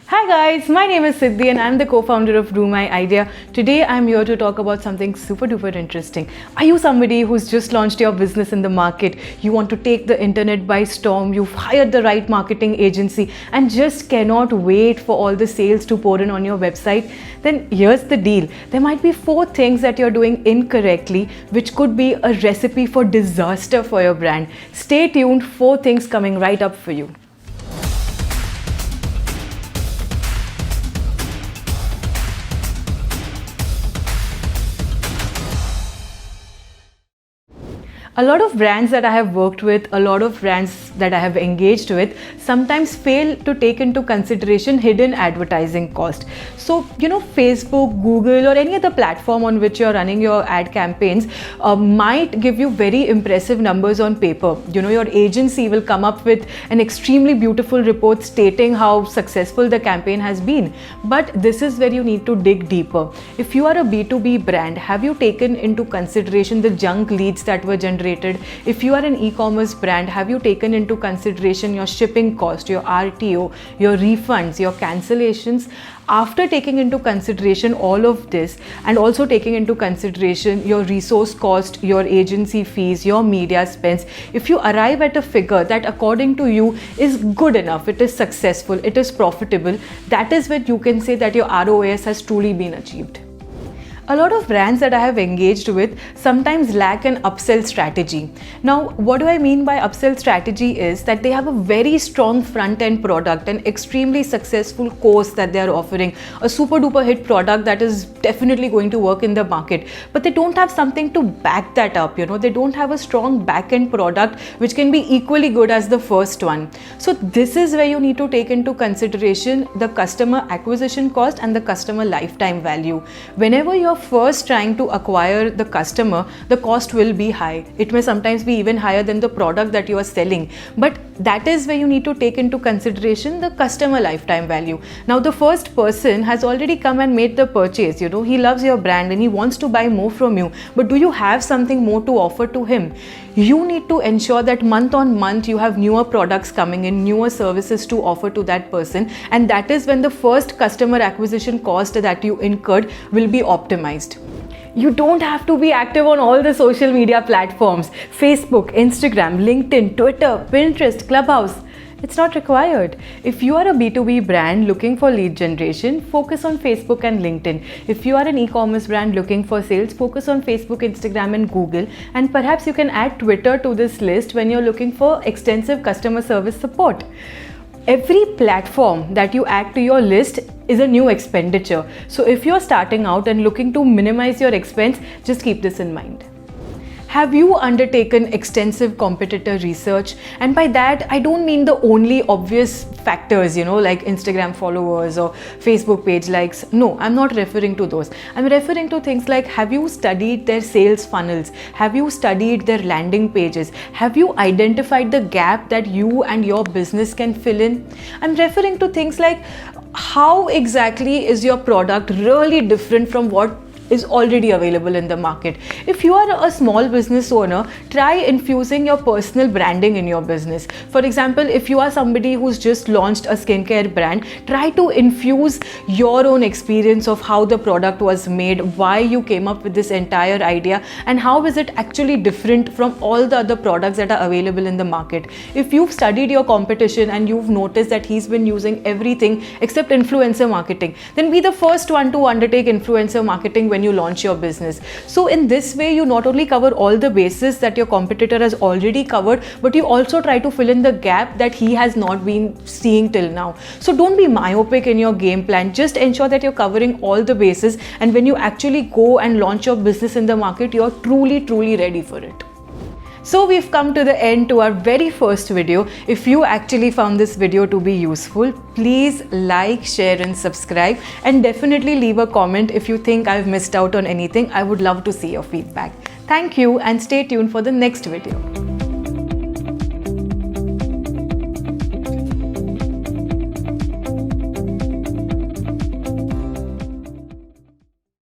Hi guys, my name is Siddhi and I'm the co-founder of Do My Idea. Today I'm here to talk about something super duper interesting. Are you somebody who's just launched your business in the market? You want to take the internet by storm, you've hired the right marketing agency and just cannot wait for all the sales to pour in on your website? Then here's the deal. There might be 4 things that you're doing incorrectly which could be a recipe for disaster for your brand. Stay tuned, 4 things coming right up for you. A lot of brands that I have worked with, a lot of brands that I have engaged with sometimes fail to take into consideration hidden advertising cost. So, Facebook, Google or any other platform on which you're running your ad campaigns might give you very impressive numbers on paper. Your agency will come up with an extremely beautiful report stating how successful the campaign has been. But this is where you need to dig deeper. If you are a B2B brand, have you taken into consideration the junk leads that were generated? If you are an e-commerce brand, have you taken into consideration your shipping cost, your RTO, your refunds, your cancellations? After taking into consideration all of this and also taking into consideration your resource cost, your agency fees, your media spends, if you arrive at a figure that according to you is good enough, it is successful, it is profitable, that is when you can say that your ROAS has truly been achieved. A lot of brands that I have engaged with sometimes lack an upsell strategy. Now, what do I mean by upsell strategy is that they have a very strong front-end product, an extremely successful course that they are offering, a super duper hit product that is definitely going to work in the market, but they don't have something to back that up. They don't have a strong back-end product which can be equally good as the first one. So this is where you need to take into consideration the customer acquisition cost and the customer lifetime value. Whenever you're first trying to acquire the customer, the cost will be high. It may sometimes be even higher than the product that you are selling. But that is where you need to take into consideration the customer lifetime value. Now, the first person has already come and made the purchase. He loves your brand and he wants to buy more from you. But do you have something more to offer to him? You need to ensure that month on month you have newer products coming in, newer services to offer to that person. And that is when the first customer acquisition cost that you incurred will be optimized. You don't have to be active on all the social media platforms: Facebook, Instagram, LinkedIn, Twitter, Pinterest, Clubhouse. It's not required. If you are a B2B brand looking for lead generation, focus on Facebook and LinkedIn. If you are an e-commerce brand looking for sales, focus on Facebook, Instagram and Google. And perhaps you can add Twitter to this list when you're looking for extensive customer service support. Every platform that you add to your list is a new expenditure. So if you're starting out and looking to minimize your expense, just keep this in mind. Have you undertaken extensive competitor research? And by that, I don't mean the only obvious factors, like Instagram followers or Facebook page likes. No, I'm not referring to those. I'm referring to things like, have you studied their sales funnels? Have you studied their landing pages? Have you identified the gap that you and your business can fill in? I'm referring to things like, how exactly is your product really different from what is already available in the market? If you are a small business owner, try infusing your personal branding in your business. For example, if you are somebody who's just launched a skincare brand, try to infuse your own experience of how the product was made, why you came up with this entire idea, and how is it actually different from all the other products that are available in the market. If you've studied your competition and you've noticed that he's been using everything except influencer marketing, then be the first one to undertake influencer marketing when you launch your business. So in this way, you not only cover all the bases that your competitor has already covered, but you also try to fill in the gap that he has not been seeing till now. So don't be myopic in your game plan. Just ensure that you're covering all the bases, and when you actually go and launch your business in the market, you're truly ready for it. So we've come to the end to our very first video. If you actually found this video to be useful, please like, share and subscribe, and definitely leave a comment if you think I've missed out on anything. I would love to see your feedback. Thank you and stay tuned for the next video.